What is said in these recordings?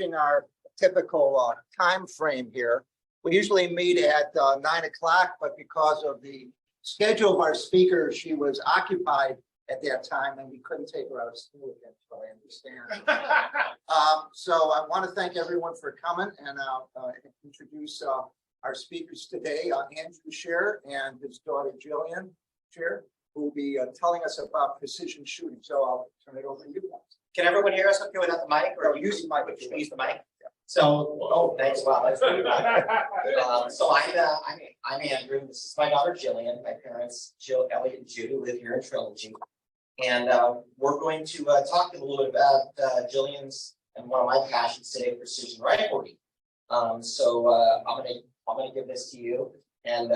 Our typical time frame here. We usually meet at 9 o'clock, but because of the schedule of our speaker, she was occupied at that time and we couldn't take her out of school again, so I understand. So I want to thank everyone for coming, and I'll introduce our speakers today, Andrew Schear and his daughter Jillian Schear, who will be telling us about precision shooting. So I'll turn it over to you guys. Can everyone hear us okay without the mic, or Use the mic? use the mic? So, oh, thanks. Wow, that's really bad. So I'm Andrew. This is my daughter Jillian. My parents, Jill, Elliot, and Judy, live here in Trilogy, and we're going to talk a little bit about Jillian's and one of my passions today, precision riflery. So I'm gonna give this to you, and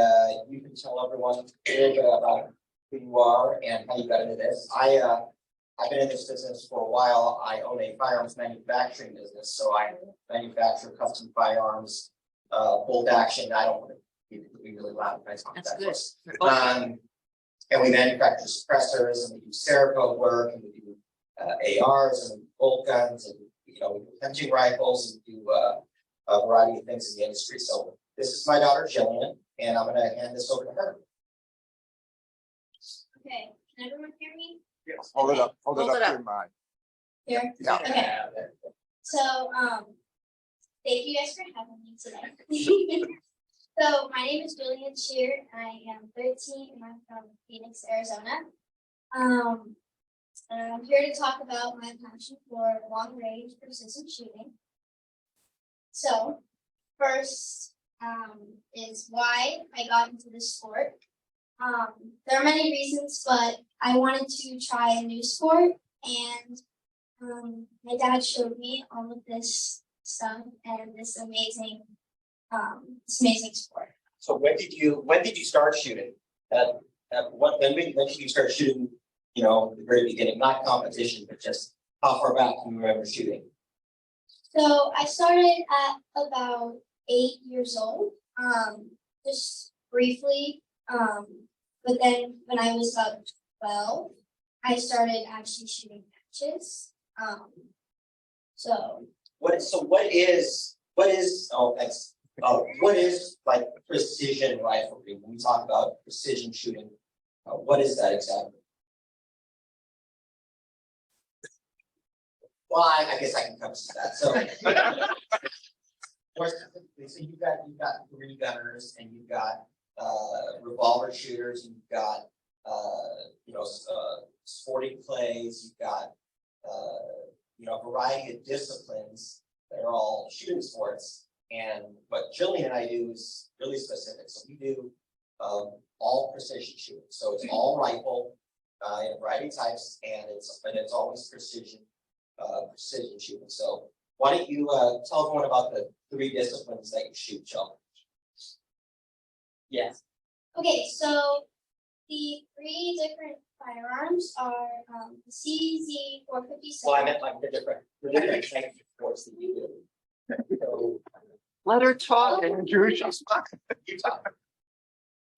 you can tell everyone a little bit about who you are and how you got into this. I've been in this business for a while. I own a firearms manufacturing business, so I manufacture custom firearms, bolt action. I don't want to be really loud. That's good. And we manufacture suppressors, and we do Cerakote work, and we do ARs and bolt guns, and we do hunting rifles, and do a variety of things in the industry. So this is my daughter Jillian, and I'm going to hand this over to her. Okay, can everyone hear me? Yes. Hold it up. Hold it up to your mind. Here? Yeah. Okay. So, thank you guys for having me today. So, my name is Jillian Schear. I am 13 and I'm from Phoenix, Arizona. And I'm here to talk about my passion for long range precision shooting. So, first is why I got into this sport. There are many reasons, but I wanted to try a new sport, and my dad showed me all of this stuff and this amazing sport. So when did you start shooting? When did you start shooting? The very beginning, not competition, but just how far back can you remember shooting? So I started at about 8 years old, just briefly. But then when I was about 12, I started actually shooting matches. What is like precision riflery? When we talk about precision shooting, what is that exactly? Well, I guess I can come to that. So, more specifically, so you've got 3 gunners, and you've got revolver shooters, and you've got sporting clays, you've got a variety of disciplines that are all shooting sports. And what Jillian and I do is really specific. So we do all precision shooting. So it's all rifle in a variety of types, and it's always precision shooting. So why don't you tell everyone about the 3 disciplines that you shoot, Jill? Yes. Okay, so the 3 different firearms are the CZ457. Well, I meant like the different types of sports that you do. So, Let her talk, Andrew. She's talking. you talk.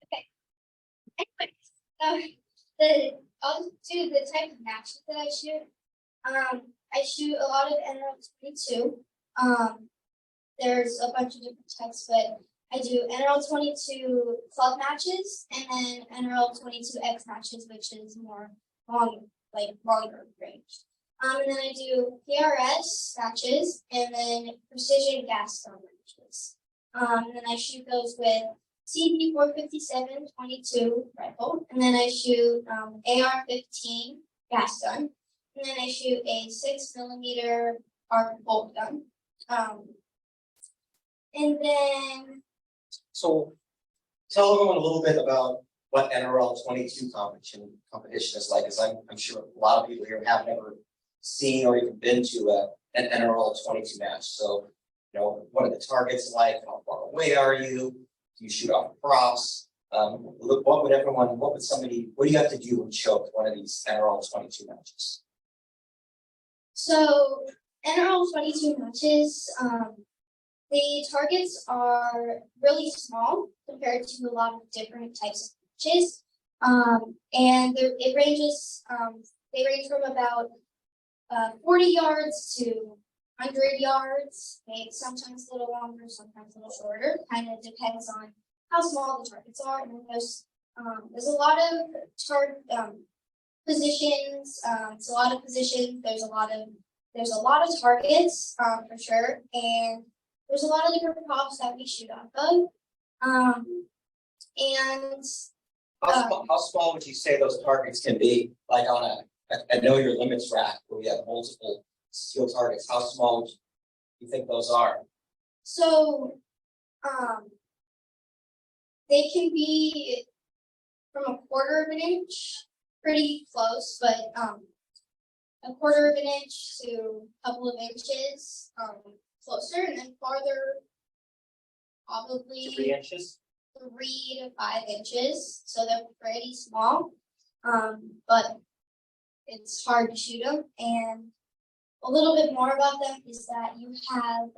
Okay. Anyways, I'll do the type of matches that I shoot. I shoot a lot of NRL 22. There's a bunch of different types, but I do NRL 22 club matches, and then NRL 22X matches, which is more longer range. And then I do PRS matches, and then precision gas gun matches. And then I shoot those with CP457 22 rifle, and then I shoot AR-15 gas gun, and then I shoot a 6mm arc bolt gun. And then. So tell everyone a little bit about what NRL 22 competition is like, because I'm sure a lot of people here have never seen or even been to an NRL 22 match. So, what are the targets like? How far away are you? Do you shoot off props? What do you have to do when you show up to one of these NRL 22 matches? So NRL 22 matches, the targets are really small compared to a lot of different types of matches. And it ranges, they range from about 40 yards to 100 yards, maybe sometimes a little longer, sometimes a little shorter. Kind of depends on how small the targets are. And then there's a lot of positions. It's a lot of positions. There's a lot of targets for sure, and there's a lot of different props that we shoot off of. And How small would you say those targets can be? Like on I know your limits rack where we have multiple steel targets. How small would you think those are? so they can be from a quarter of an inch, pretty close, but a quarter of an inch to a couple of inches closer, and then farther, probably 3 inches? 3 to 5 inches. So they're pretty small, but it's hard to shoot them. And a little bit more about them is that you have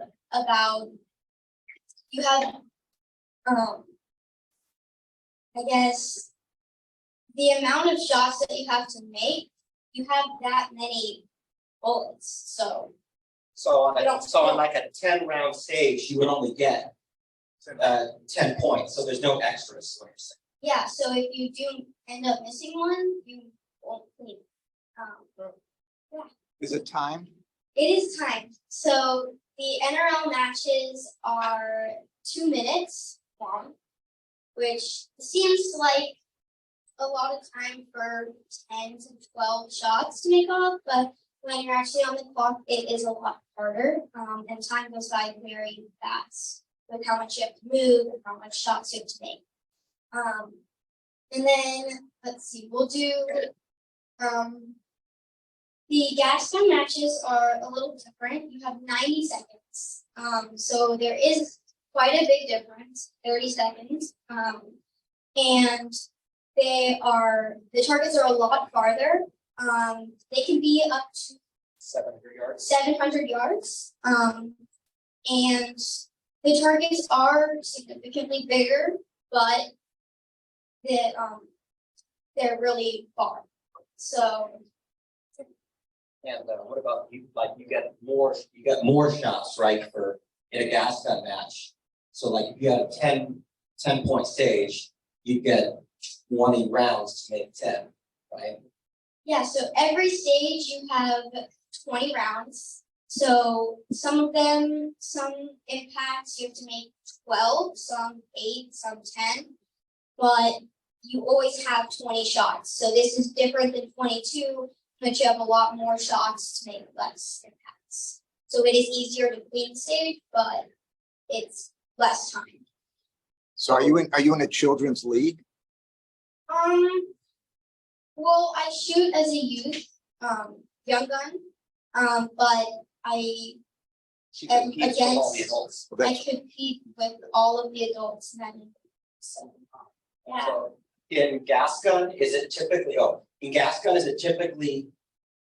I guess the amount of shots that you have to make, you have that many bullets. So On like a 10-round stage, you would only get 10 points. So there's no extras. What you're saying. yeah, so if you do end up missing one, you won't win. Is it timed? It is timed. So the NRL matches are 2 minutes long, which seems like a lot of time for 10 to 12 shots to make off, but when you're actually on the clock, it is a lot harder, and time goes by very fast with how much you have to move and how much shots you have to make. And then, let's see, we'll do, the gas gun matches are a little different. You have 90 seconds. So there is quite a big difference, 30 seconds. And the targets are a lot farther. They can be up to 700 yards. 700 yards. And the targets are significantly bigger, but they're really far. So. And what about you? Like you get more shots, right? For in a gas gun match. So like if you had a 10 point stage, you get 20 rounds to make 10, right? Yeah, so every stage you have 20 rounds. So some impacts you have to make 12, some 8, some 10, but you always have 20 shots. So this is different than 22, but you have a lot more shots to make less impacts. So it is easier to clean the stage, but it's less time. So are you in a children's league? Well, I shoot as a youth, young gun, but She And competes with all the against- adults. I compete with all of the adults then. So, yeah. So in gas gun, is it typically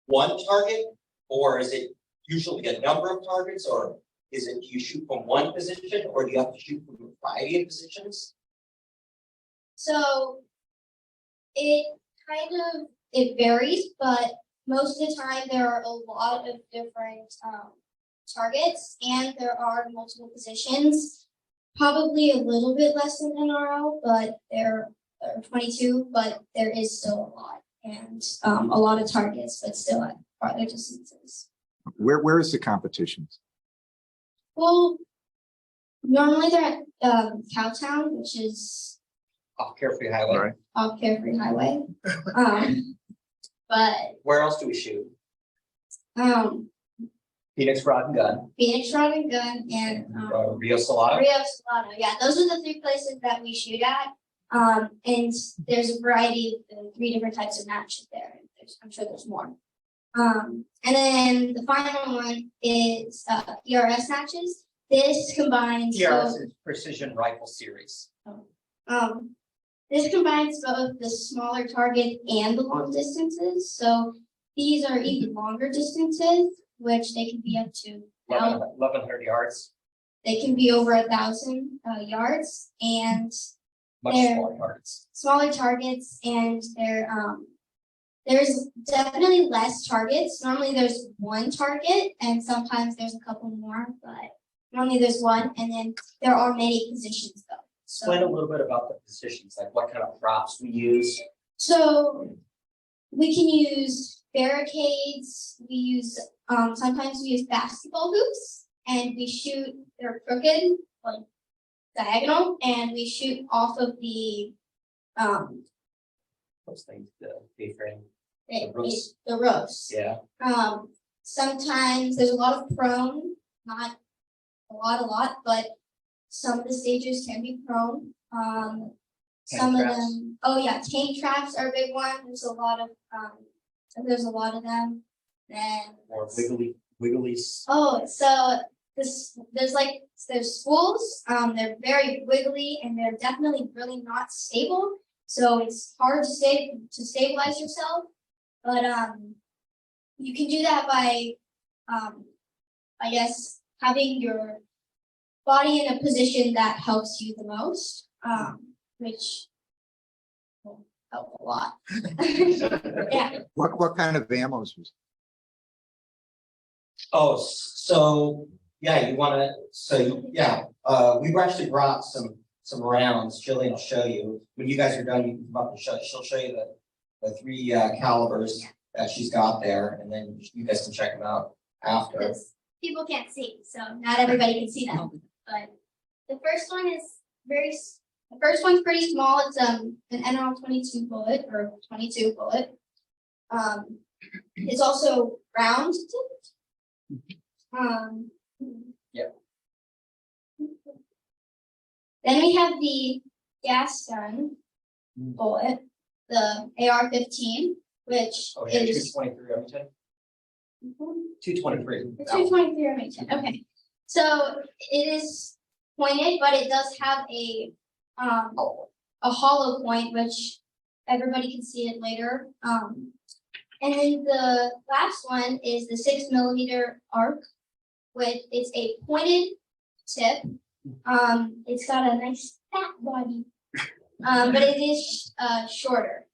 one target, or is it usually a number of targets, or is it you shoot from one position, or do you have to shoot from a variety of positions? So it varies, but most of the time there are a lot of different targets, and there are multiple positions. Probably a little bit less than NRL, but there are 22, but there is still a lot, and a lot of targets, but still at farther distances. Where is the competitions? Well, normally they're at Cowtown, which is Off Carefree Highway. Right. off Carefree Highway. But Where else do we shoot? Phoenix Rod and Gun, Phoenix Rod and Gun and Rio Salado. Rio Salado. Yeah, those are the 3 places that we shoot at. And there's a variety of 3 different types of matches there. I'm sure there's more. And then the final one is PRS matches. This combines PRS is Precision Rifle Series. this combines both the smaller target and the long distances. So these are even longer distances, which they can be up to 1,100 yards, they can be over 1,000 yards, and much There. smaller targets. smaller targets, and There's definitely less targets. Normally there's one target and sometimes there's a couple more, but normally there's one, and then there are many positions though. Explain a little bit about the positions, like what kind of props we use. So we can use barricades, we use, sometimes we use basketball hoops, and we shoot, they're crooked, like diagonal, and we shoot off of the, Those things, the A-frame. the ropes. the ropes. Yeah. Sometimes there's a lot of prone, not a lot, but some of the stages can be prone. Some of traps. them, oh yeah, tank traps are a big one. There's a lot of them. Then Or wiggly. oh, so there's schools. They're very wiggly and they're definitely really not stable. So it's hard to stabilize yourself. But you can do that by I guess having your body in a position that helps you the most, which will help a lot. Yeah. What kind of ammos was? Oh, so, yeah, you wanna, we actually brought some rounds. Jillian will show you. When you guys are done, you can come up and she'll show you the three calibers that she's got there, and then you guys can check them out after. Because people can't see, so not everybody can see them. But the first one's pretty small. It's an NL22 bullet or 22 bullet. It's also round tipped. Yep. Then we have the gas gun bullet, the AR-15, which Oh, yeah, is 223 Remington. 223. the 223 Remington. Okay, so it is pointed, but it does have a hollow point, which everybody can see it later. And then the last one is the 6mm arc, which is a pointed tip. It's got a nice fat body, but it is shorter.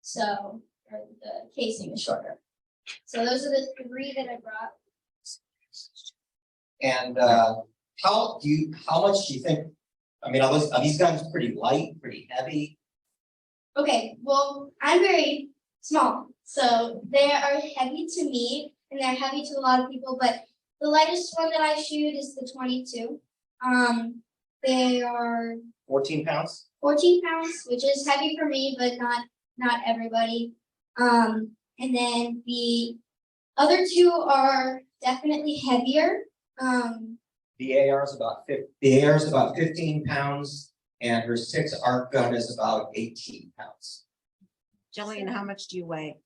So the casing is shorter. So those are the three that I brought. And how much do you think? I mean, are these guns pretty light, pretty heavy? Okay, well, I'm very small, so they are heavy to me, and they're heavy to a lot of people, but the lightest one that I shoot is the 22. They are 14 pounds? 14 pounds, which is heavy for me, but not everybody. And then the other two are definitely heavier. The AR is about 15 pounds, and her 6 arc gun is about 18 pounds. Jillian, how much do you weigh?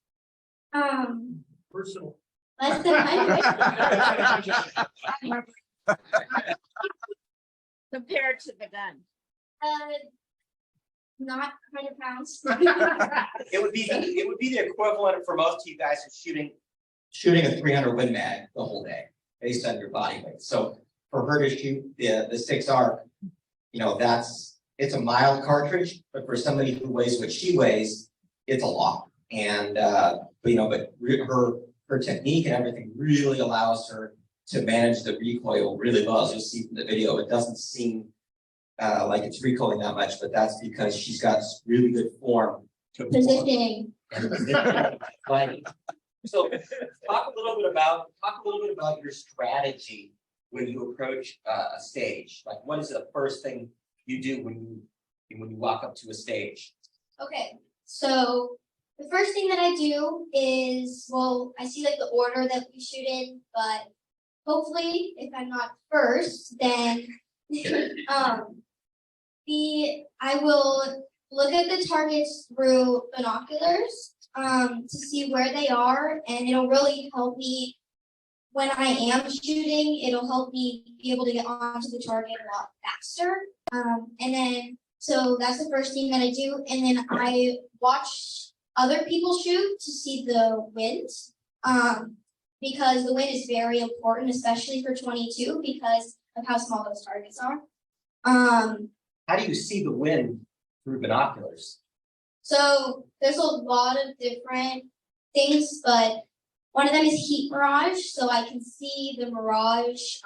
Personal. Less than 100. Compared to the gun. Not 100 pounds. It would be the equivalent for most of you guys of shooting a 300 Win Mag the whole day, based on your body weight. So for her to shoot the 6 arc, it's a mild cartridge, but for somebody who weighs what she weighs, it's a lot. And her technique and everything really allows her to manage the recoil really well. As you'll see from the video, it doesn't seem like it's recoiling that much, but that's because she's got really good form to Positioning. Right. So talk a little bit about your strategy when you approach a stage. Like, what is the first thing you do when you walk up to a stage? Okay, so the first thing that I do is, well, I see like the order that we shoot in, but hopefully if I'm not first, then I will look at the targets through binoculars to see where they are, and it'll really help me when I am shooting. It'll help me be able to get onto the target a lot faster. And then so that's the first thing that I do, and then I watch other people shoot to see the wind, because the wind is very important, especially for 22, because of how small those targets are. How do you see the wind through binoculars? So there's a lot of different things, but one of them is heat mirage, so I can see the mirage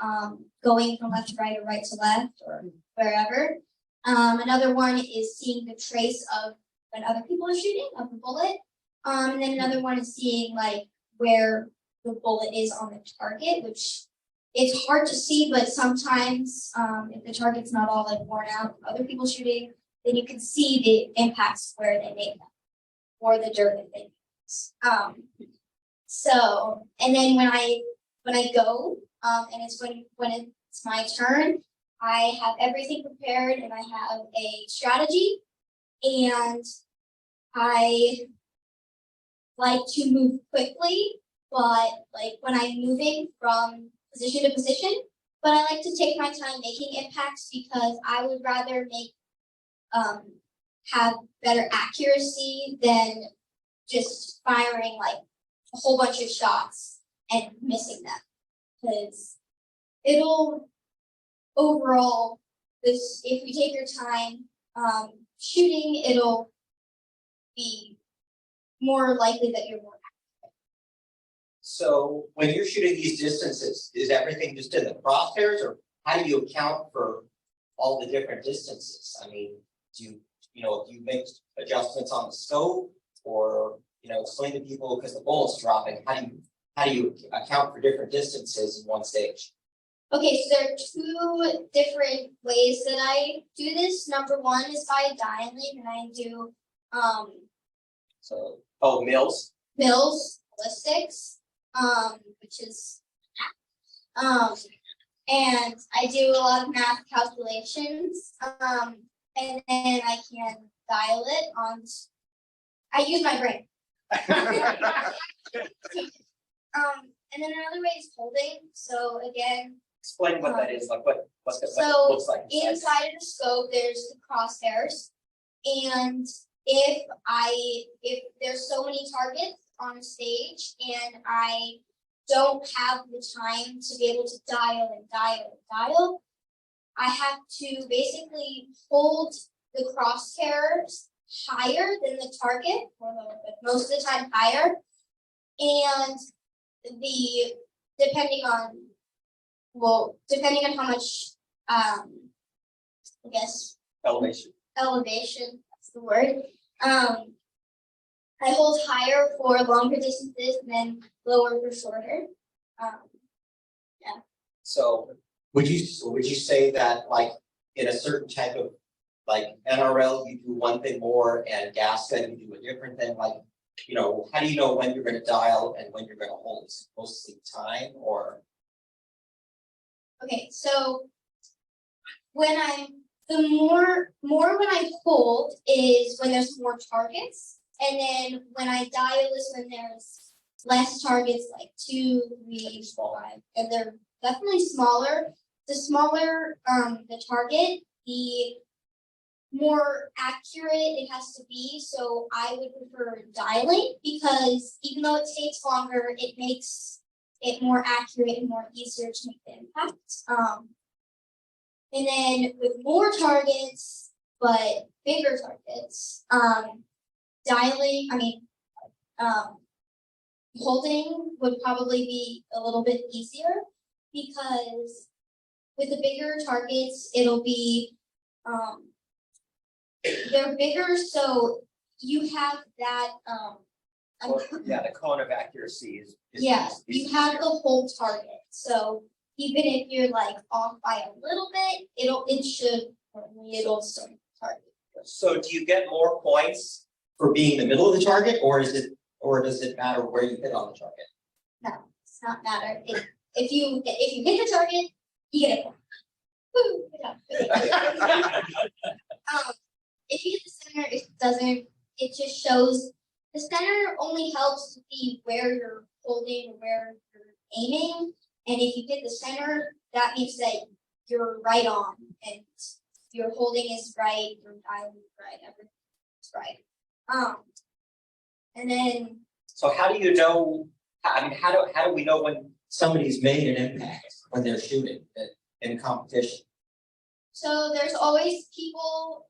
going from left to right or right to left or wherever. Another one is seeing the trace of when other people are shooting of the bullet. And then another one is seeing like where the bullet is on the target, which it's hard to see, but sometimes if the target's not all like worn out from other people shooting, then you can see the impacts where they made them or the dirt that they made. So, and then when I go, and it's when it's my turn, I have everything prepared and I have a strategy, and I like to move quickly, but like when I'm moving from position to position, but I like to take my time making impacts because I would rather have better accuracy than just firing like a whole bunch of shots and missing them, because it'll overall, this, if you take your time shooting, it'll be more likely that you're more. So when you're shooting these distances, is everything just in the crosshairs, or how do you account for all the different distances? I mean, do you make adjustments on the scope, or explain to people, because the bullet's dropping, how do you account for different distances in one stage? Okay, so there are two different ways that I do this. Number one is by dialing, and I do Mills. ballistics, which is and I do a lot of math calculations, and then I can dial it on. I use my brain. And then another way is holding. So again, Explain what that is, like what it so looks like inside of the scope, there's the crosshairs, and if there's so many targets on stage, and I don't have the time to be able to dial, I have to basically hold the crosshairs higher than the target, or most of the time higher, and depending on how much I guess elevation, that's the word. I hold higher for longer distances and then lower for shorter. So would you say that, like, in a certain type of like NRL, you do one thing more, and gas then you do a different thing? Like, how do you know when you're going to dial and when you're going to hold? Is it mostly time, or? Okay, so the more when I hold is when there's more targets, and then when I dial is when there's less targets, like 2, 3, 5, and they're definitely smaller. The smaller the target, the more accurate it has to be. So I would prefer dialing, because even though it takes longer, it makes it more accurate and more easier to make the impact. And then with more targets, but bigger targets, holding would probably be a little bit easier, because with the bigger targets, it'll be, they're bigger, so you have that, the cone of accuracy is you have the whole target. So even if you're like off by a little bit, it'll still target. So do you get more points for being in the middle of the target, or does it matter where you hit on the target? No, it's not matter. If you hit the target, you get a point. Woo, good job. If you hit the center, it doesn't. It just shows. The center only helps to see where you're holding, where you're aiming, and if you hit the center, that means that you're right on, and your holding is right, your dialing is right, everything's right. And then. So how do you know? I mean, how do we know when somebody's made an impact when they're shooting in competition? So there's always people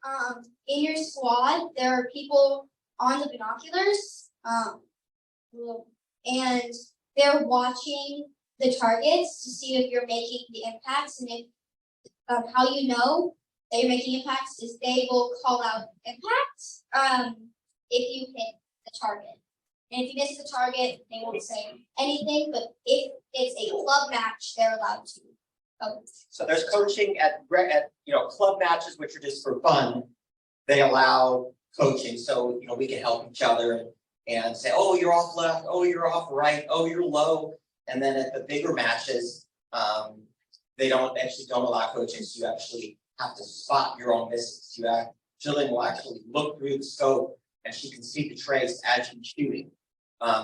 in your squad. There are people on the binoculars. and they're watching the targets to see if you're making the impacts, and if how you know that you're making impacts is they will call out impacts if you hit the target. And if you miss the target, they won't say anything, but if it's a club match, they're allowed to. So there's coaching at club matches, which are just for fun. They allow coaching, so we can help each other and say, oh, you're off left, oh, you're off right, oh, you're low. And then at the bigger matches, they don't allow coaching, so you actually have to spot your own misses. Jillian will actually look through the scope and she can see the trace as she's shooting.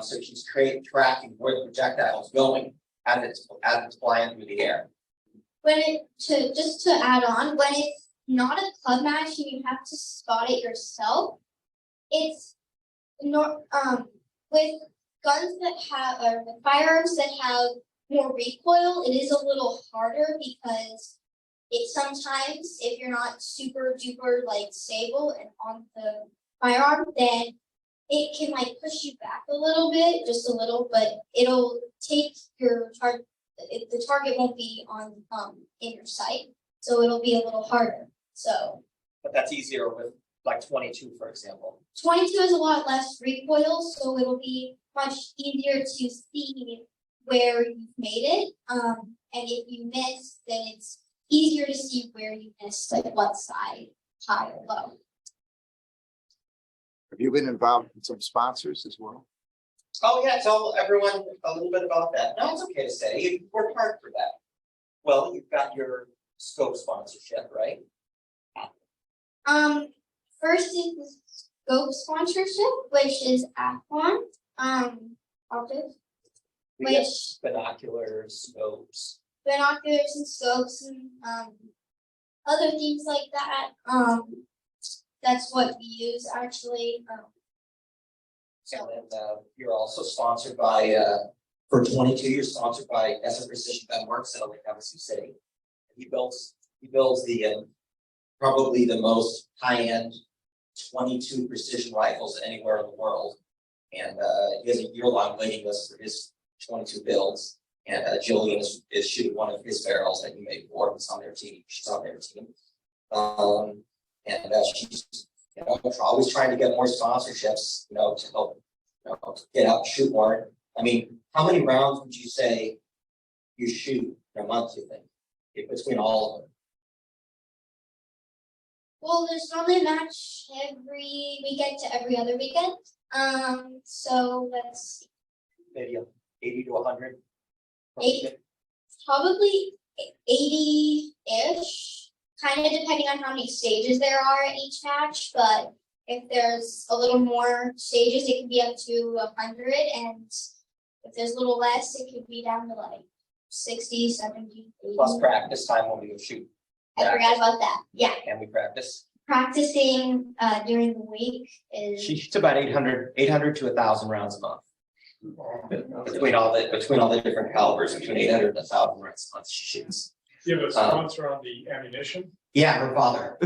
So she's tracking where the projectile is going as it's flying through the air. Just to add on, when it's not a club match and you have to spot it yourself, it's with guns that have, or the firearms that have more recoil, it is a little harder because it sometimes, if you're not super duper stable and on the firearm, then it can push you back a little bit, just a little, but it'll take your target. The target won't be on in your sight, so it'll be a little harder. So, but that's easier with 22, for example. 22 is a lot less recoil, so it'll be much easier to see where you've made it. And if you miss, then it's easier to see where you missed, what side, high or low. Have you been involved in some sponsors as well? Oh yeah, tell everyone a little bit about that. No, it's okay to say, you worked hard for that. Well, you've got your scope sponsorship, right? First is the scope sponsorship, which is Athlon, optics, We get which binoculars, scopes. binoculars and scopes and other things like that. That's what we use actually. And then you're also sponsored by, for 22, you're sponsored by SM Precision Gun Works out of Havasu City. He builds the probably the most high-end 22 precision rifles anywhere in the world. And he has a year-long waiting list for his 22 builds. And Jillian is shooting one of his barrels that he made for him. It's on their team. She's on their team. And she's always trying to get more sponsorships, to help get out and shoot more. I mean, how many rounds would you say you shoot in a month, you think, between all of them? Well, there's normally a match every weekend to every other weekend. So let's see. Maybe 80 to 100? 80. Probably 80-ish, kind of depending on how many stages there are at each match, but if there's a little more stages, it can be up to 100, and if there's a little less, it could be down to 60, 70, 80. Plus practice time when we go shoot. I forgot about that. Yeah, And we practice. practicing during the week is She shoots about 800 to 1,000 rounds a month. Between all the different calibers, between 800 and 1,000 rounds a month she shoots. You have a sponsor on the ammunition? Yeah, her father.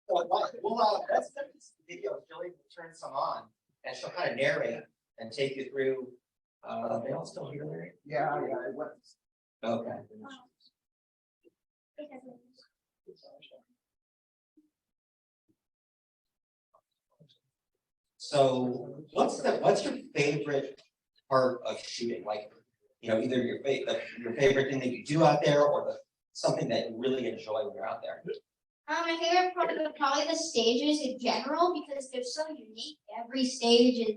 Well, that's the video. Jillian will turn some on, and she'll kind of narrate and take you through. They all still hear Larry? Yeah, it went. Okay. So, what's your favorite part of shooting? Either your favorite thing that you do out there, or something that you really enjoy when you're out there. my favorite part of probably the stages in general, because they're so unique. Every stage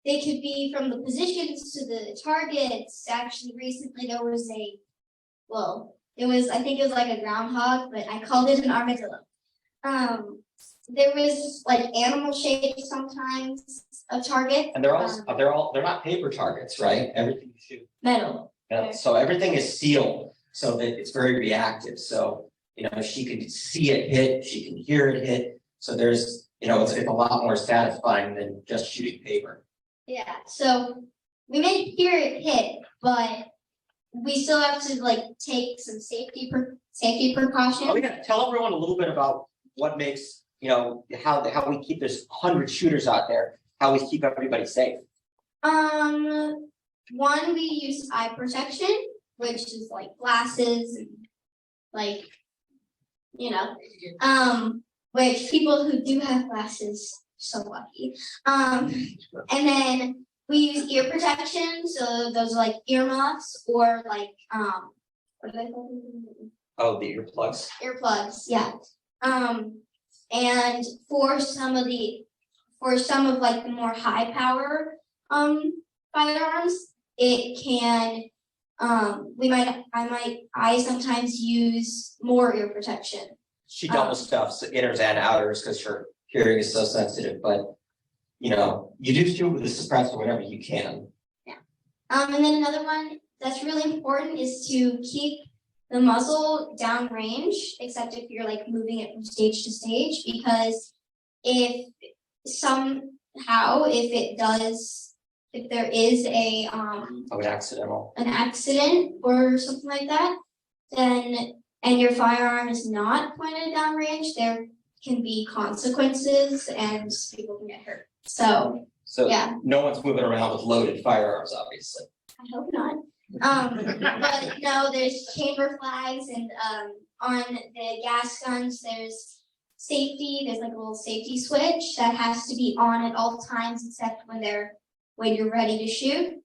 they could be from the positions to the targets. Actually, recently there was I think it was like a groundhog, but I called it an armadillo. There was animal shapes sometimes of target. And they're not paper targets, right? Everything you shoot. Metal. So everything is sealed so that it's very reactive. So, she can see it hit, she can hear it hit. So there's, it's a lot more satisfying than just shooting paper. Yeah, so we may hear it hit, but we still have to take some safety precautions. Oh, yeah. Tell everyone a little bit about what makes, you know, how we keep, there's 100 shooters out there, how we keep everybody safe. One, we use eye protection, which is like glasses and like, you know, which people who do have glasses are so lucky. And then we use ear protection, so those are like earmuffs or like, what do they call them? Oh, the earplugs. Earplugs, yeah. And for some of like the more high power firearms, it can I sometimes use more ear protection. She double stuffs inners and outers because her hearing is so sensitive, but you know, you do shoot with the suppressor whenever you can. And then another one that's really important is to keep the muzzle downrange, except if you're like moving it from stage to stage, because if there is An an accident or something like that, then and your firearm is not pointed downrange, there can be consequences and people can get hurt. So yeah. No one's moving around with loaded firearms, obviously. I hope not. But no, there's chamber flags and on the gas guns there's there's like a little safety switch that has to be on at all times except when you're ready to shoot.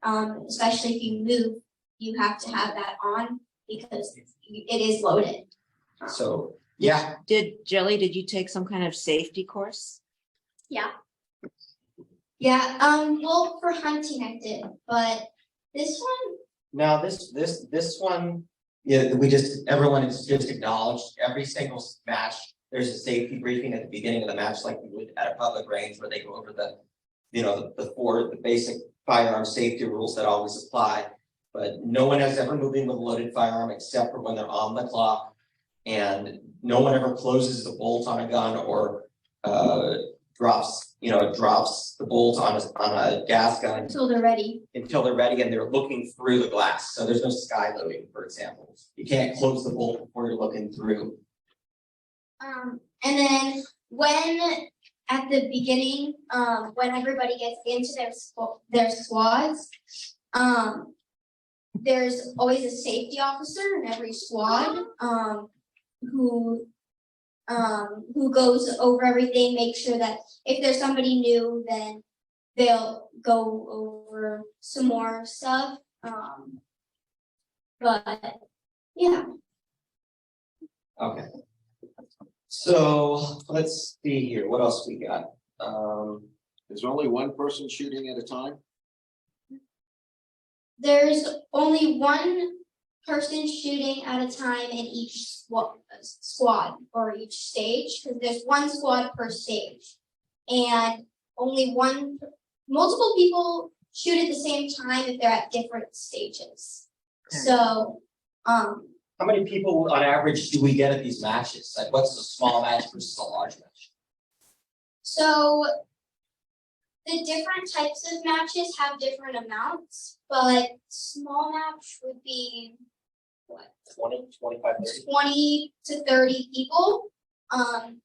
Especially if you move, you have to have that on because it is loaded. So yeah, Did you take some kind of safety course? Yeah. Yeah, well, for hunting I did, but this one, now this one, yeah, everyone is just acknowledged, every single match, there's a safety briefing at the beginning of the match, like we would at a public range where they go over the, you know, the basic firearm safety rules that always apply. But no one has ever moved in with a loaded firearm except for when they're on the clock. And no one ever closes the bolt on a gun or drops the bolt on a gas gun until they're ready. and they're looking through the glass. So there's no sky loading, for example. You can't close the bolt before you're looking through. And then at the beginning, when everybody gets into their squads, there's always a safety officer in every squad, who goes over everything, make sure that if there's somebody new, then they'll go over some more stuff. But yeah. Okay. So let's see here. What else we got? There's only one person shooting at a time? There's only one person shooting at a time in each squad or each stage, because there's one squad per stage. And multiple people shoot at the same time if they're at different stages. So, how many people on average do we get at these matches? Like what's a small match versus a large match? So the different types of matches have different amounts, but small match would be what? 20, 25, 30? 20 to 30 people. And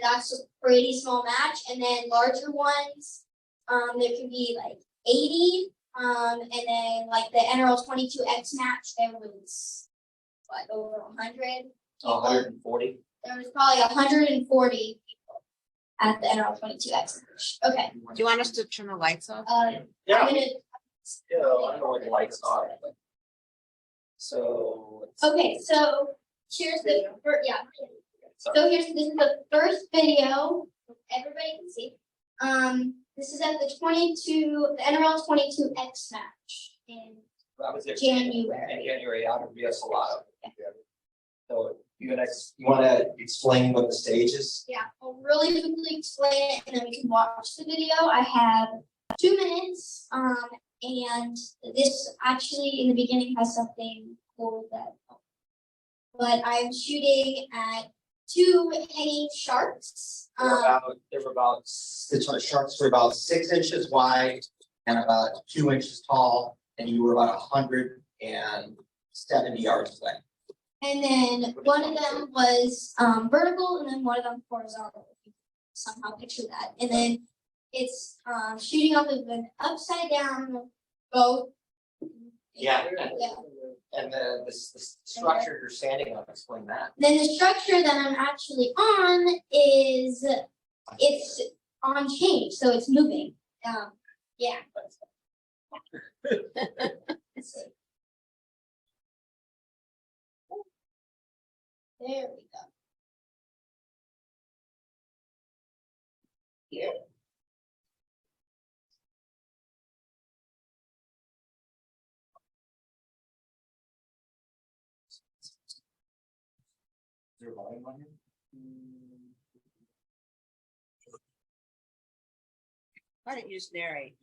that's a pretty small match. And then larger ones, there can be like 80. And then like the NRL 22X match, there was what, over 100? 140. There was probably 140 people at the NRL 22X match. Okay. Do you want us to turn the lights off? Yeah. I'm gonna, Yeah, I don't know what the lights are. But... So. okay, so here's the So this is the first video everybody can see. This is at the NRL 22X match in January. In January, out of Rio Salado. Yeah. So you want to explain what the stage is? Yeah, I'll really quickly explain it and then we can watch the video. I have 2 minutes. And this actually in the beginning has something cool but I'm shooting at 2 hanging sharks. The sharks were about 6 inches wide and about 2 inches tall, and you were about 170 yards away. And then one of them was vertical, and then one of them horizontal. If you somehow picture that, and then it's shooting off of an upside down boat. Yeah. Yeah. And the structure you're standing on, explain that. Then the structure that I'm actually on is it's on change, so it's moving. Yeah. Let's see. There we go. Here. Is there volume on here? Why don't you just narrate?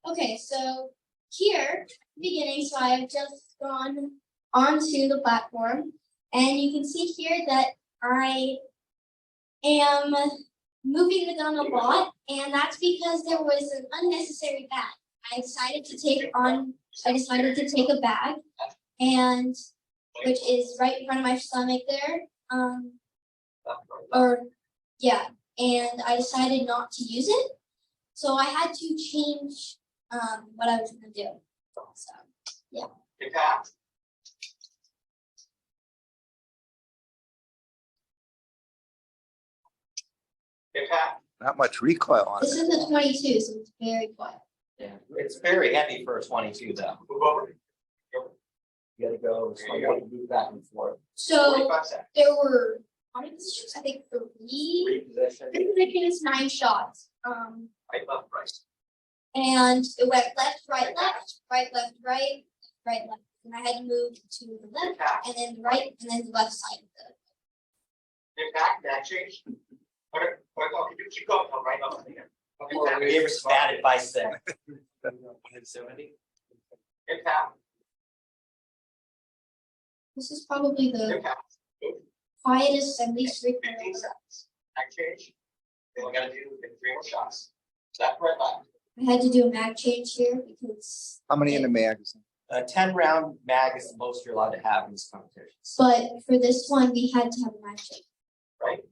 Okay, so here, beginning, so I have just gone onto the platform, and you can see here that I am moving the gun a lot, and that's because there was an unnecessary bag. I decided to take a bag, and which is right in front of my stomach there. And I decided not to use it. So I had to change what I was gonna do. So yeah. Impact. Impact. Not much recoil on This it. is the 22, so it's very quiet. Yeah, it's very heavy for a 22 though. Move over. You gotta go, so you gotta move back and forth. So 45 seconds. there were how many positions? I think 3. Reposition. Three positions, 9 shots. Right, left, right. And it went left, right, left, right, left, right, right, left. And I had to move to the left, Impact. and then the right, and then the left side of the. Impact, that change. Okay, you keep going, right up there. Okay, we gave us bad advice there. Impact, This is probably the impact. quietest and least 15 recoil. seconds. Act change. Then we gotta do 3 more shots. Left, right, left. I had to do a mag change here because. How many in the magazine? A 10-round mag is the most you're allowed to have in these competitions. But for this one, we had to have a mag change. Right?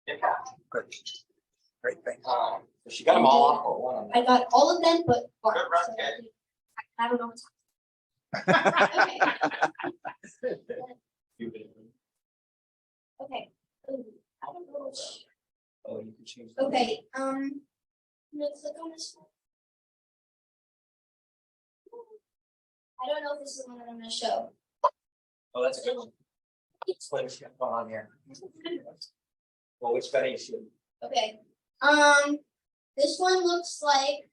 Impact. Good. Great, thanks. So she got them all off or one on I that. got all of them, but one. Good run, So kid. I don't know what's happening. Okay. Ooh, I don't know which. Oh, you can change. Okay, I'm gonna click on this one. I don't know if this is the one that I'm gonna show. Oh, that's a good one. Explain what's going on here. Well, which gun are you shooting? Okay, this one looks like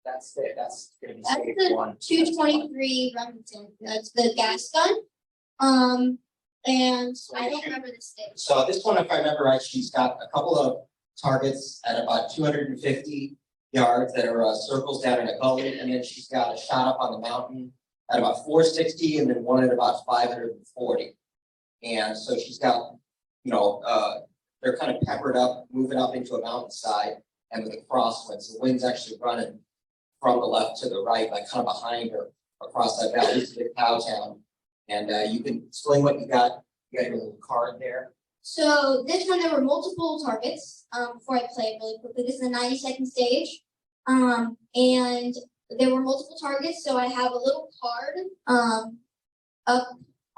That's it. That's gonna be that's safe the one. 223 Remington, that's the gas gun. And I don't remember the stage. So this one, if I remember right, she's got a couple of targets at about 250 yards that are circles down in a gully, and then she's got a shot up on the mountain at about 460, and then one at about 540. And so she's got, they're kind of peppered up, moving up into a mountainside, and with a crosswind. So the wind's actually running from the left to the right, like kind of behind her across that valley to the cow town. And you can explain what you got. You got your little card there. So this one, there were multiple targets, before I play it really quickly. This is the 90-second stage. And there were multiple targets, so I have a little card, up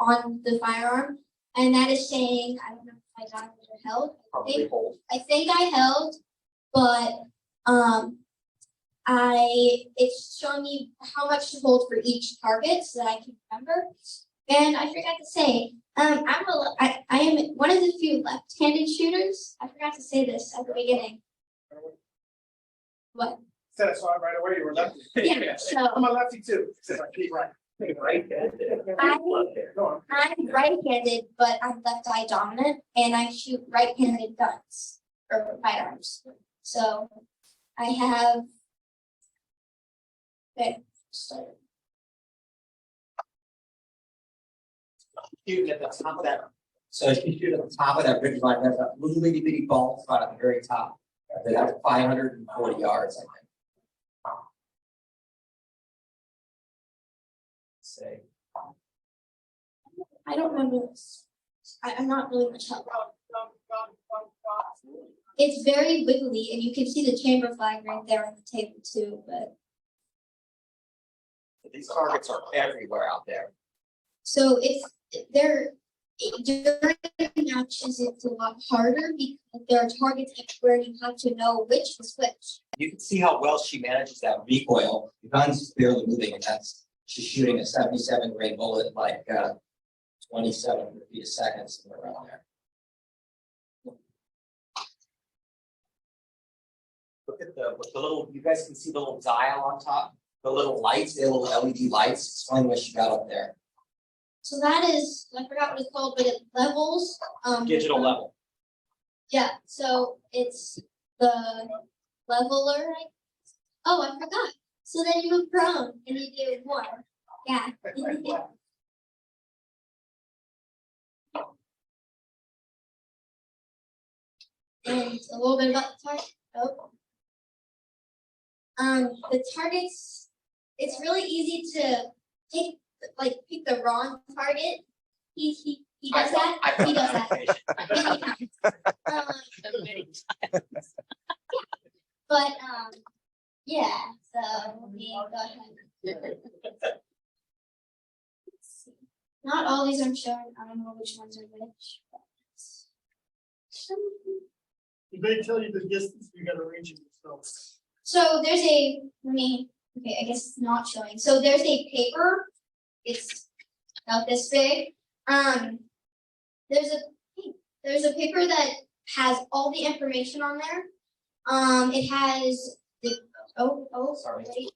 on the firearm, and that is saying, I don't know if I got it or held. Probably hold. I think I held, but, it's showing me how much to hold for each target so that I can remember. And I forgot to say, I am one of the few left-handed shooters. I forgot to say this at the beginning. What? Said I saw it right away, you were lefty. Yeah, so I'm a lefty too. Says I keep right. Right. Go on. I'm right-handed, but I'm left-eye dominant, and I shoot right-handed guns or firearms. So I have. Okay, so Shoot at the top of that. So if you shoot at the top of that ridge line, there's a little bitty bitty ball spot at the very top. That's 540 yards, I think. say? I don't remember this. I'm not really much help. It's very wiggly, and you can see the chamber flag right there on the table too, but. These targets are everywhere out there. So during matches, it's a lot harder because there are targets everywhere, and you have to know which is which. You can see how well she manages that recoil. The gun's barely moving, and she's shooting a 77 grain bullet like 27 feet a second, somewhere around there. Look at the little, you guys can see the little dial on top, the little lights, the little LED lights. Explain what she got up there. So that is, I forgot what it's called, but it levels. Digital level. Yeah, so it's the leveler. Oh, I forgot. So then you move prone and you do one. Yeah. And a little bit about the target. Oh. The targets, it's really easy to pick the wrong target. He does that. He does that. But yeah. So let me go ahead. Let's see. Not all these I'm showing. I don't know which ones are which. Did they tell you the distance you gotta range it yourself? So there's a, okay, I guess it's not showing. So there's a paper. It's about this big. There's a paper that has all the information on there. It has the, Sorry. wait,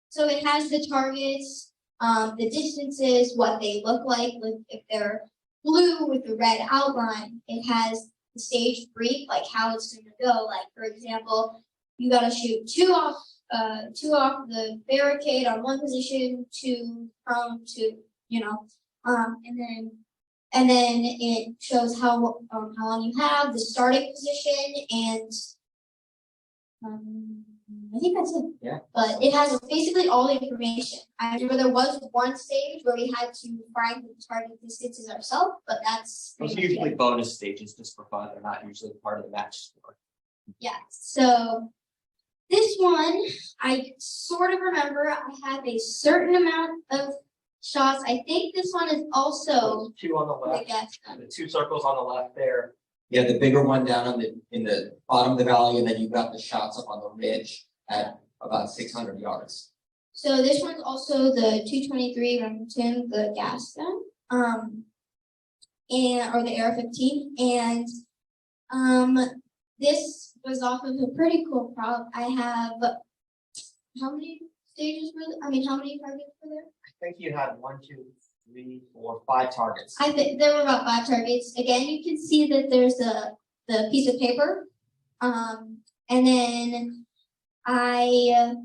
so it has the targets, the distances, what they look like if they're blue with the red outline. It has the stage brief, like how it's going to go. Like, for example, you got to shoot two off the barricade on one position, two prone, two, and then it shows how long you have, the starting position, and I think that's it. Yeah. But it has basically all the information. I remember there was one stage where we had to find the target distances ourselves, but that's Those are pretty much usually it. bonus stages just for fun. They're not usually part of the match score. Yeah. So this one, I sort of remember I have a certain amount of shots. I think this one is also Two on the the left, guess. the two circles on the left there. Yeah, the bigger one down in the bottom of the valley, and then you've got the shots up on the ridge at about 600 yards. So this one's also the 223 Remington, the gas gun, or the AR-15, and this was off of a pretty cool prop. I have how many stages were there? I mean, how many targets were there? I think you had 1, 2, 3, 4, 5 targets. I think there were about 5 targets. Again, you can see that there's the piece of paper, and then I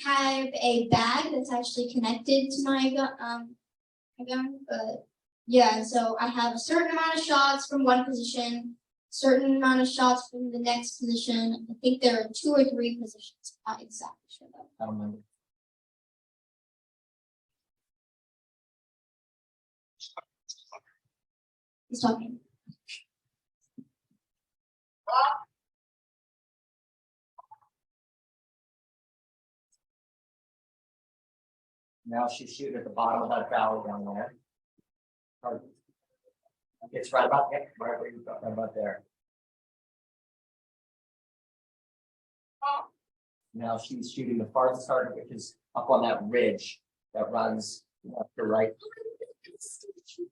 have a bag that's actually connected to my gun, but yeah. So I have a certain amount of shots from one position, certain amount of shots from the next position. I think there are 2 or 3 positions. Not exactly sure though. I don't remember. He's talking. Now she's shooting at the bottom of that valley down there. It's right about there, right where you go, right about there. Now she's shooting the farthest target, which is up on that ridge that runs left to right.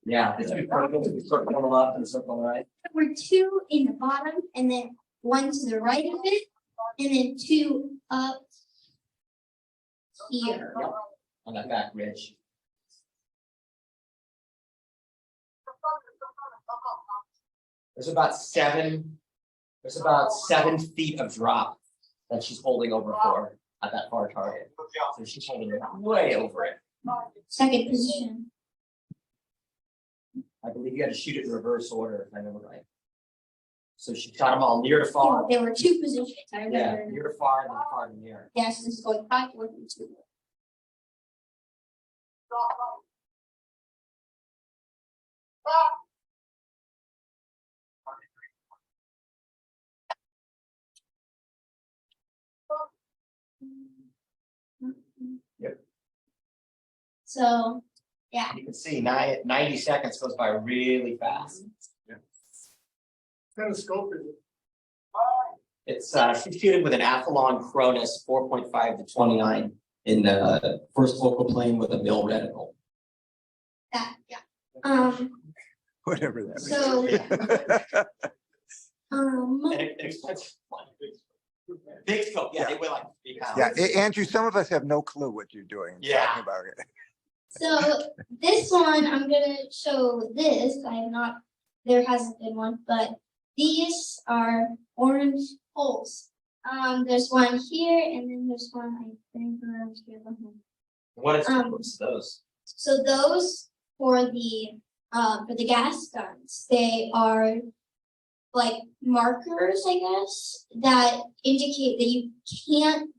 Yeah, the two circles, the circle on the left and the circle on the right. There were 2 in the bottom, and then 1 to the right of it, and then 2 up here. Yep. On that back ridge. There's about 7 feet of drop that she's holding over for at that far target. So she's holding it way over it. Second position. I believe you had to shoot it in reverse order, if I remember right. So she shot them all near to far. There were 2 positions. I Yeah, remember. near to far and then far to near. Yes, this is going back, 1 and 2. Yep. So, yeah, You can see 90 seconds goes by really fast. Kind of scope is it? It's she's shooting with an Athlon Cronus 4.5 to 29 in the first focal plane with a mill reticle. that, yeah. Whatever that So, And it expensive. Big scope, yeah, they weigh like 3 pounds. Yeah, Andrew, some of us have no clue what you're doing. Yeah. Talking about it. so this one, I'm gonna show this, I have not, there hasn't been one, but these are orange holes. There's one here, and then there's one, I think, around here behind. What is the Um, purpose of those? So those for the gas guns, they are like markers, I guess, that indicate that you can't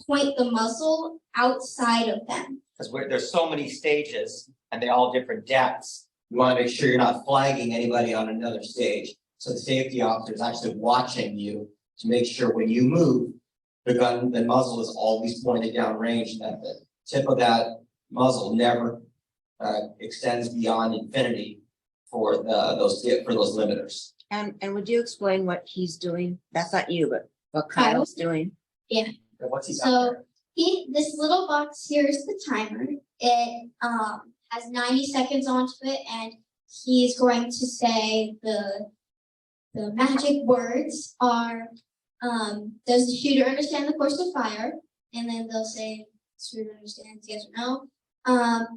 point the muzzle outside of them. Because there's so many stages and they're all different depths. You want to make sure you're not flagging anybody on another stage. So the safety officer is actually watching you to make sure when you move, the muzzle is always pointed down range, that the tip of that muzzle never extends beyond infinity for those limiters. And would you explain what he's doing? That's not you, but what Kyle? Kyle's doing? And what's he got So there? this little box here is the timer. It has 90 seconds onto it, and he's going to say the magic words are does the shooter understand the course of fire? And then they'll say shooter understands, yes or no.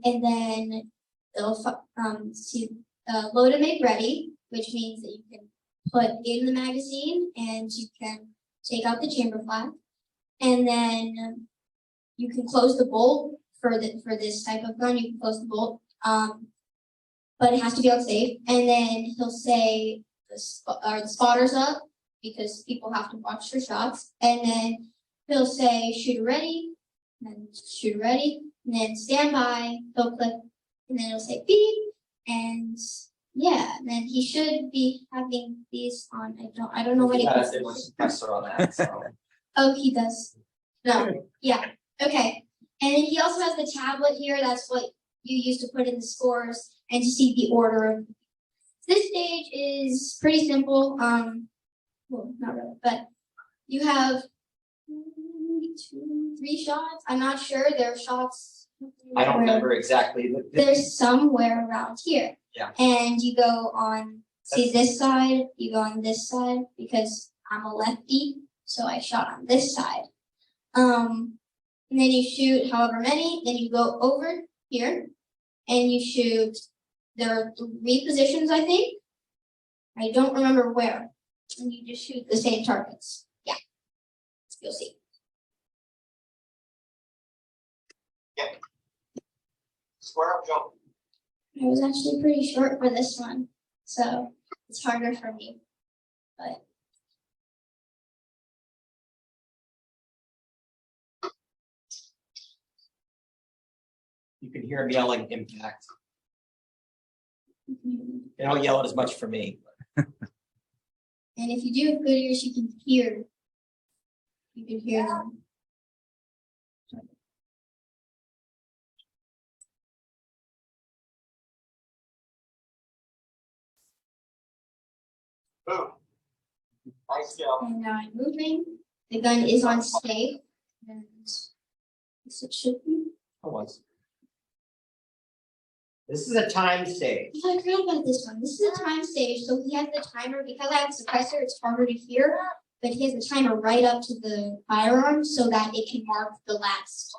And then they'll load and make ready, which means that you can put in the magazine and you can take out the chamber flap. And then you can close the bolt for this type of gun. You can close the bolt, but it has to be out safe. And then he'll say the spotter's up because people have to watch their shots. And then he'll say shooter ready, and then shooter ready, and then stand by. He'll click, and then it'll say beep, and yeah. And then he should be having these on. I don't know what it Yeah, is. there was a suppressor on that, so. Oh, he does. No, yeah, okay. And then he also has the tablet here. That's what you use to put in the scores and to see the order. This stage is pretty simple. Well, not really, but you have 2, 3 shots. I'm not sure. There are shots. I don't remember exactly. There's somewhere around here. Yeah. And you go on, see this side, you go on this side because I'm a lefty, so I shot on this side. And then you shoot however many, then you go over here and you shoot, there are 3 positions, I think. I don't remember where. And you just shoot the same targets. Yeah. You'll see. Square up jump. I was actually pretty short for this one, so it's harder for me. But You can hear him yelling impact. and They don't yell it as much for me. if you do have good ears, you can hear. You can hear them. Boom. Nice job. And now I'm moving. The gun is on safe, and yes, it should be. This is a time stage. I forgot about this one. This is a time stage, so he has the timer. Because I have a suppressor, it's harder to hear, but he has the timer right up to the firearm so that it can mark the last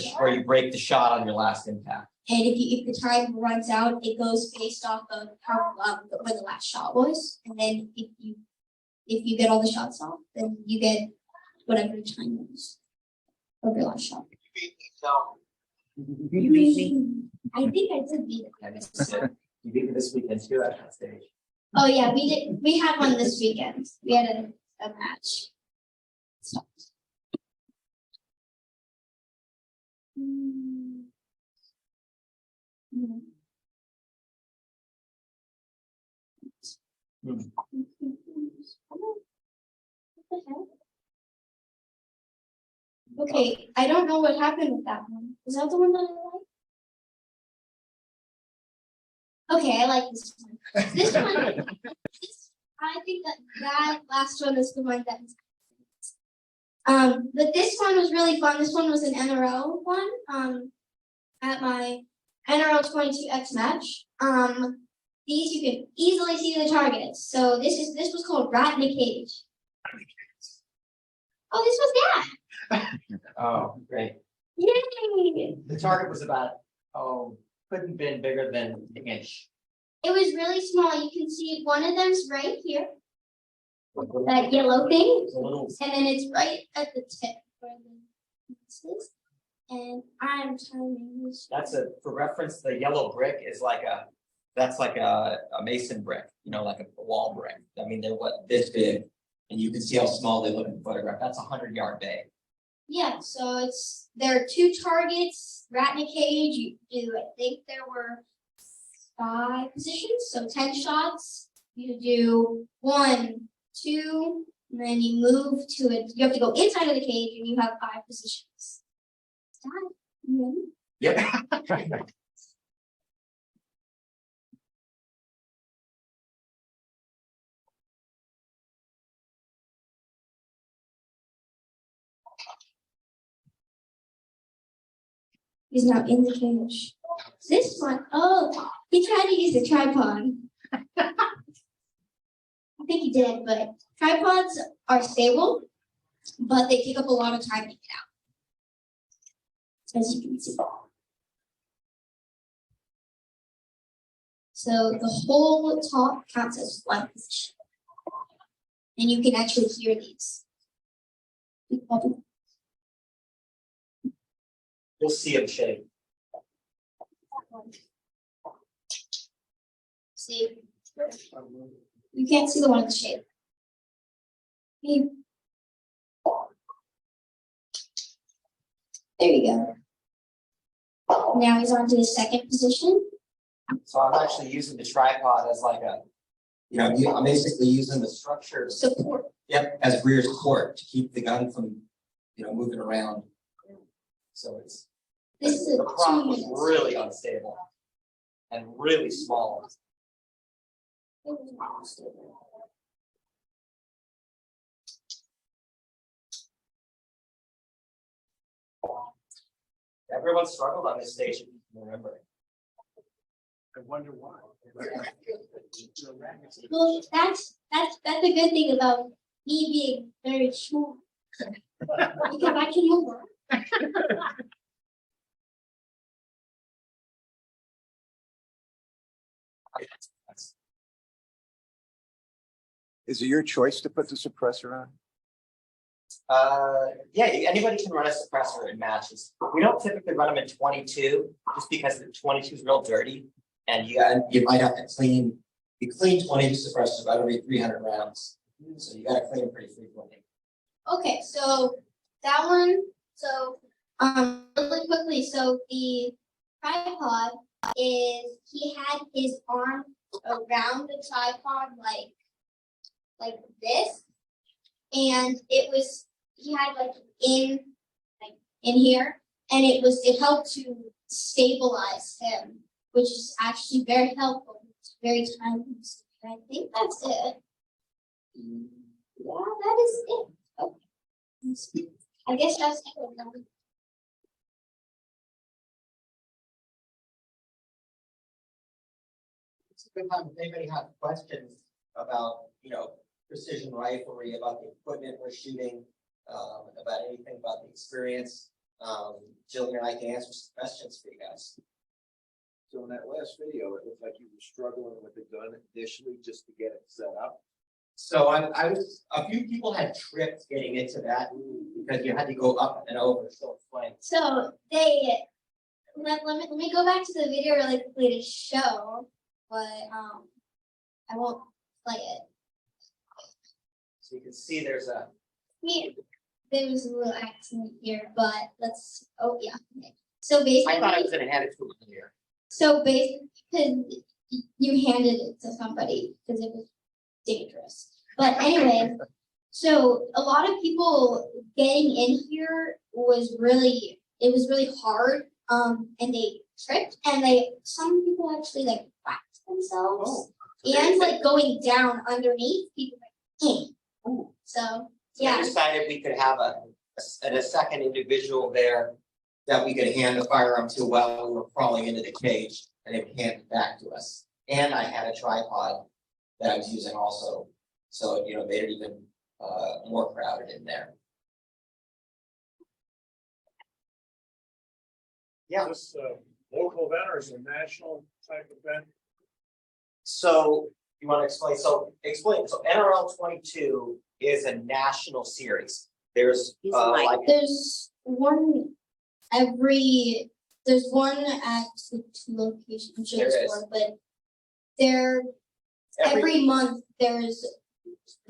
shot. Where you break the shot on your last impact. And if the time runs out, it goes based off of how when the last shot was. And then if you get all the shots off, then you get whatever the time was of your last shot. You beat me. I think I did beat it. You beat me this weekend too at that stage. Oh yeah, we did. We had one this weekend. We had a match. So. Okay, I don't know what happened with that one. Is that the one that I like? Okay, I like this one. This one, I think that last one is the one that. But this one was really fun. This one was an NRL one. At my NRL 22X match. These you can easily see the targets. So this was called Rat in a Cage. Oh, this was that. Oh, great. Yay! The target was about, couldn't have been bigger than an inch. It was really small. You can see one of them's right here. That yellow thing. It's a little, And then it's right at the tip where the this is. And I'm trying to use. for reference, the yellow brick is that's like a mason brick, like a wall brick. I mean, they're this big, and you can see how small they look in the photograph. That's 100-yard bay. Yeah, so there are 2 targets, rat in a cage. You do, I think there were 5 positions, so 10 shots. You do 1, 2, and then you move to it. You have to go inside of the cage, and you have 5 positions. Done. You ready? Yep. He's not in the cage. This one, oh, he tried to use a tripod. I think he did, but tripods are stable, but they take up a lot of time to get out. As you can see. So the whole top counts as 1 position. And you can actually hear these. You'll see them shake. See? You can't see the one in the shade. There you go. Now he's on to his second position. So I'm actually using the tripod as like I'm basically using the structure. Support. Yep, as rear support to keep the gun from, moving around. So This is the prop 2 was minutes. really unstable and really small. Everyone struggled on this station, remember. I wonder why. Well, that's a good thing about me being very short. Because I can move around. Is it your choice to put the suppressor on? Yeah, anybody can run a suppressor in matches. We don't typically run them in 22 just because the 22 is real dirty, and you might have to clean. You clean 22 suppressors about every 300 rounds, so you got to clean them pretty frequently. Okay, so that one, so really quickly, so the tripod is, he had his arm around the tripod like this, and it was, he had like in here, and it helped to stabilize him, which is actually very helpful. It's very time consuming. I think that's it. Yeah, that is it. Okay. I guess that's it. It's a good time if anybody has questions about, precision riflery, about the equipment we're shooting, about anything about the experience. Jillian and I can answer some questions for you guys. So in that last video, it looked like you were struggling with the gun initially just to get it set up. So a few people had tripped getting into that because you had to go up and over. So explain. So let me go back to the video really quickly to show, but I won't play it. So you can see there's a. Yeah, there was a little accident here, but let's. Oh yeah. Okay. So basically. I thought I was going to hand it to him here. So basically, because you handed it to somebody because it was dangerous. But anyway, so a lot of people getting in here was really hard. And they tripped, and some people actually like whacked themselves, and like going down underneath people. So We yeah, decided we could have a second individual there that we could hand the firearm to while we were crawling into the cage, and it would hand it back to us. And I had a tripod that I was using also, so made it even more crowded in there. Yeah. Is this a local event or is it a national type event? So you want to explain? So NRL 22 is a national series. There's Use the mic. like there's one at the two locations. I'm sure There there's is. more, but every month there's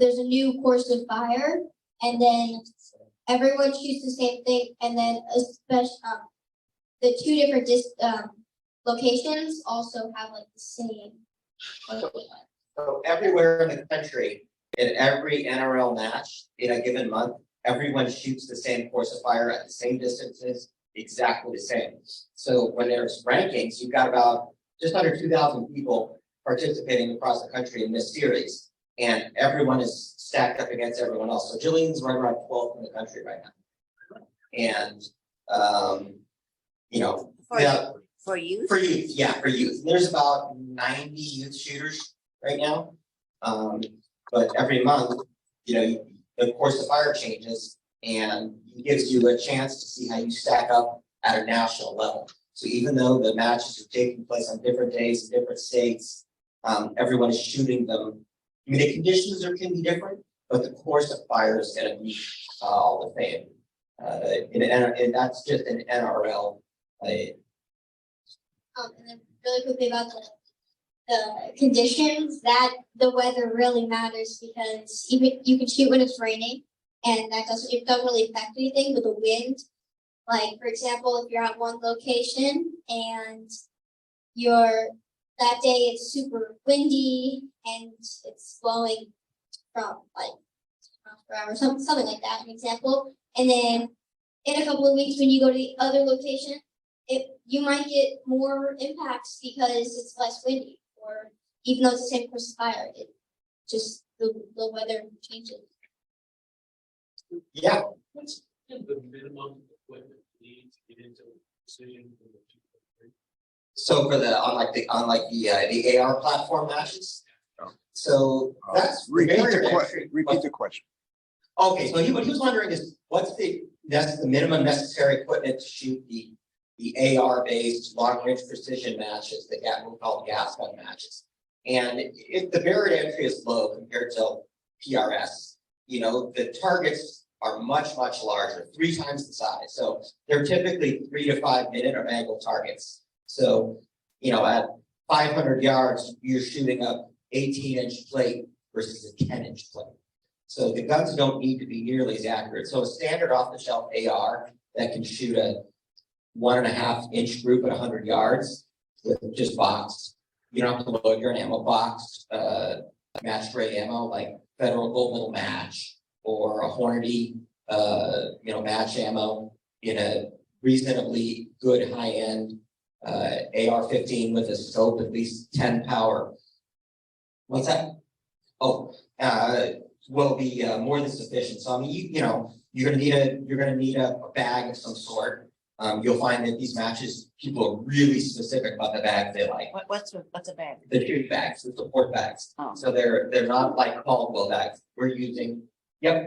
a new course of fire, and then everyone shoots the same thing, and then the two different locations also have like the same. So everywhere in the country, in every NRL match in a given month, everyone shoots the same course of fire at the same distances, exactly the same. So when there's rankings, you've got about just under 2,000 people participating across the country in this series, and everyone is stacked up against everyone else. So Jillian's running around 12th in the country right now, and For youth? For youth, yeah, for youth. There's about 90 youth shooters right now. But every month, the course of fire changes, and it gives you a chance to see how you stack up at a national level. So even though the matches are taking place on different days in different states, everyone is shooting them. I mean, the conditions can be different, but the course of fire is going to be all the same. And that's just an NRL. And then really quickly about the conditions, that the weather really matters, because even you can shoot when it's raining, and it doesn't really affect anything. But the wind, like for example, if you're at one location and that day it's super windy and it's blowing from like miles per hour, something like that, an example. And then in a couple of weeks when you go to the other location, you might get more impacts because it's less windy, or even though it's the same course of fire, it just the weather changes. Yeah. What's the minimum equipment you need to get into precision? So for the AR platform matches. So that's Repeat very the entry. repeat the question. Okay, so what he was wondering is what's the minimum necessary equipment to shoot the AR based long range precision matches, we call gas gun matches. And the barrier to entry is low compared to PRS. The targets are much larger, 3 times the size. So they're typically 3 to 5 minute or angle targets. So, at 500 yards, you're shooting a 18-inch plate versus a 10-inch plate. So the guns don't need to be nearly as accurate. So a standard off-the-shelf AR that can shoot a 1.5-inch group at 100 yards with just boxed. You don't have to load your ammo box, match grade ammo like Federal Gold Medal match or a Hornady, match ammo in a reasonably good high-end AR-15 with a scope at least 10 power. What's that? Oh, will be more than sufficient. So I mean, you're gonna need a bag of some sort. You'll find that these matches, people are really specific about the bag they like. What's a bag? The shooting bags, the support bags. Oh. So they're not like Caldwell bags. The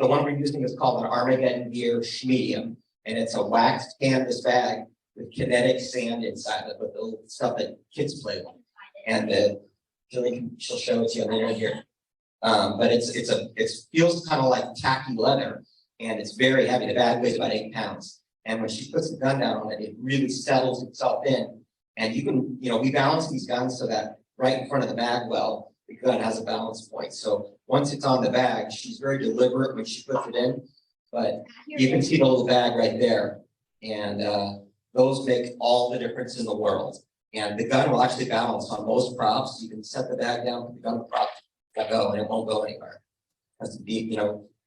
one we're using is called an Armageddon Gear Medium, and it's a waxed canvas bag with kinetic sand inside it, with the stuff that kids play with. And she'll show it to you later here. But it feels kind of like tacky leather, and it's very heavy. The bag weighs about 8 pounds. And when she puts the gun down on it, it really settles itself in. And you can, we balance these guns so that right in front of the mag well, the gun has a balance point. So once it's on the bag, she's very deliberate when she puts it in. But you can see the little bag right there. And those make all the difference in the world. And the gun will actually balance on most props. You can set the bag down, put the gun on the prop, let go, and it won't go anywhere. Has to be,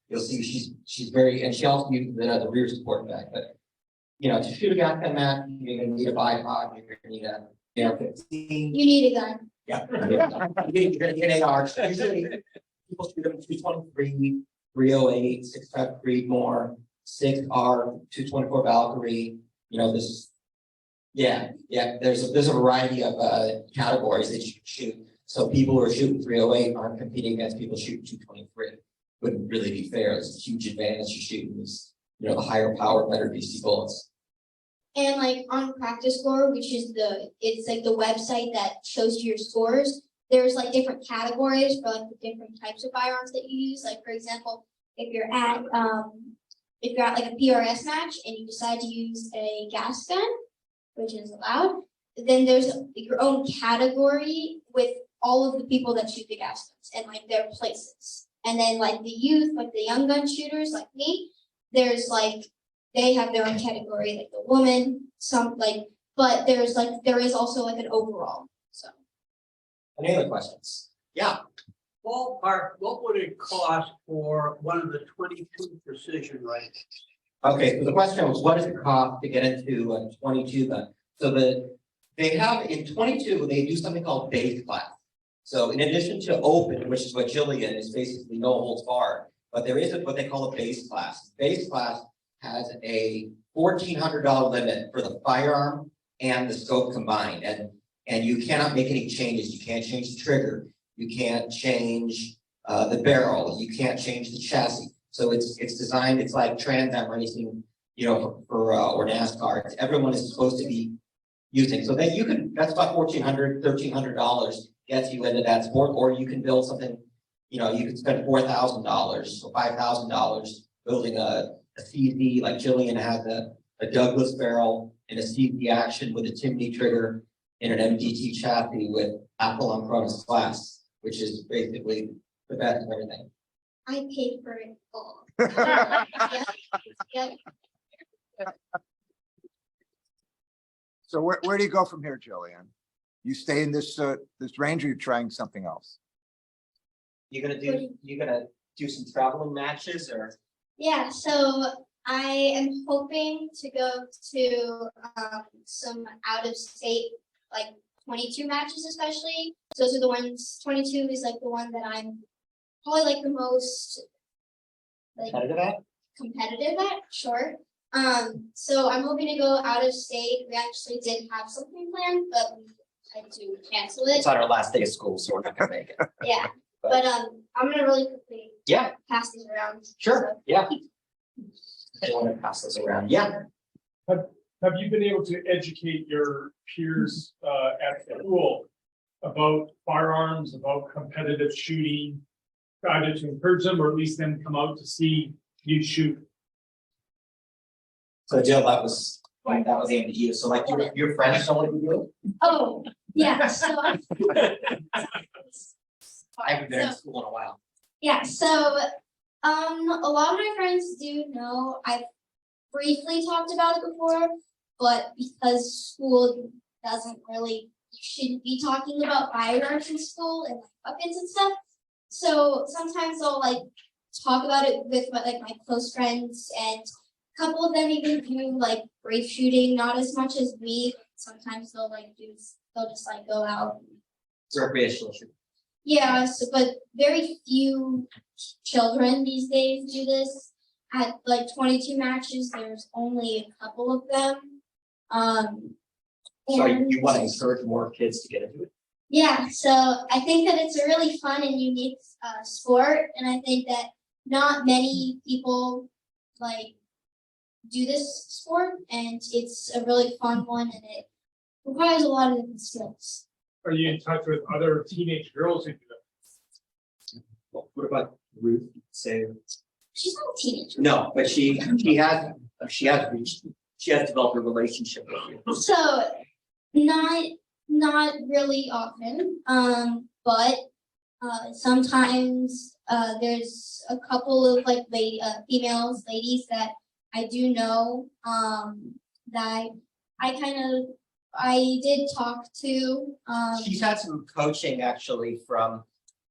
you'll see she's very, and she also uses it as a rear support bag. But to shoot a gas gun match, you're gonna need a bipod, you're gonna need a AR-15. You need a gun. Yeah. You're gonna need an AR. Usually people shoot them 223, 308, 6.5 Creedmoor, 6R, 224 Valkyrie. There's a variety of categories that you can shoot. So people who are shooting 308 aren't competing against people shooting 223. Wouldn't really be fair. It's a huge advantage to shooting this, the higher power, better DC bullets. And like on Practice Score, which is it's like the website that shows you your scores, there's like different categories for like the different types of firearms that you use. Like for example, if you're at like a PRS match and you decide to use a gas gun, which is allowed, then there's your own category with all of the people that shoot the gas guns and like their places. And then like the youth, like the young gun shooters like me, there's like they have their own category, like the woman, but there is also like an overall. So Any other questions? Yeah. Ballpark, what would it cost for one of the 22 precision rifles? Okay, so the question was, what does it cost to get into a 22 gun? So they have in 22, they do something called base class. So in addition to open, which is what Jillian is basically no holds barred, but there is what they call a base class. Base class has a $1,400 limit for the firearm and the scope combined, and you cannot make any changes. You can't change the trigger. You can't change the barrel. You can't change the chassis. So it's designed. It's like Trans Am racing, or NASCAR. Everyone is supposed to be using. So that that's about $1,400, $1,300 gets you into that sport, or you can build something. You can spend $4,000 or $5,000 building a CZ, like Jillian has a Douglas barrel and a CZ action with a Timney trigger in an MDT chassis with Apple on Cronus glass, which is basically the best of everything. I paid for it all. Yep. So where do you go from here, Jillian? You stay in this range, or you're trying something else? You're gonna do some traveling matches, or? Yeah, so I am hoping to go to some out of state, like 22 matches especially. Those are the ones, 22 is like the one that I'm probably like the most like competitive at, sure. So I'm hoping to go out of state. We actually did have something planned, but we had to cancel it. It's on our last day of school, so we're not gonna make it. Yeah, but I'm gonna really quickly Yeah, pass these around. sure, yeah. I want to pass this around, yeah. Have you been able to educate your peers at school about firearms, about competitive shooting, either to encourage them or at least them come out to see you shoot? So Jill, that was aimed at you. So like your friends know what you do? Oh, yeah, so I haven't been in school in a while. yeah, so a lot of my friends do know. I've briefly talked about it before, but because school doesn't really, you shouldn't be talking about firearms in school and like weapons and stuff. So sometimes I'll like talk about it with my close friends, and a couple of them even do like brave shooting, not as much as me. Sometimes they'll just like go out. It's recreational shooting. Yeah, so, but very few children these days do this. At like 22 matches, there's only a couple of them. So And you want to encourage more kids to get into it? yeah, so I think that it's a really fun and unique sport, and I think that not many people like do this sport, and it's a really fun one, and it requires a lot of different skills. Are you in touch with other teenage girls who do it? Well, what about Ruth? Say She's not a teenager. no, but she has developed a relationship with you. So not really often, but sometimes there's a couple of like ladies that I do know that I kind of I did talk to, She's had some coaching actually from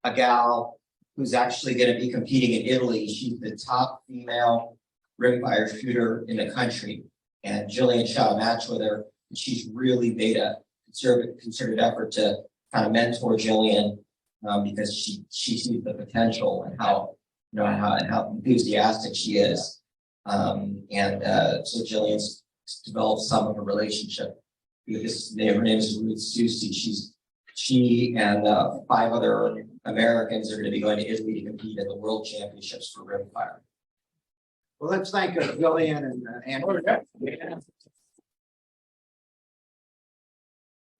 a gal who's actually gonna be competing in Italy. She's the top female rimfire shooter in the country. And Jillian shot a match with her, and she's really made a concerted effort to kind of mentor Jillian. Because she sees the potential and how, you know, how enthusiastic she is. So Jillian's developed some of a relationship with this name. Her name is Ruth Susie. She and 5 other Americans are going to be going to Italy to compete in the World Championships for rimfire. Well, let's thank Jillian and Andrew.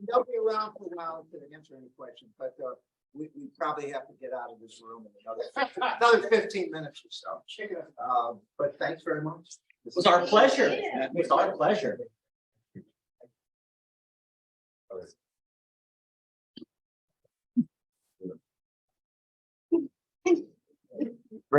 They'll be around for a while to answer any questions, but we probably have to get out of this room in another 15 minutes or so. But thanks very much. It was our pleasure. It was our pleasure.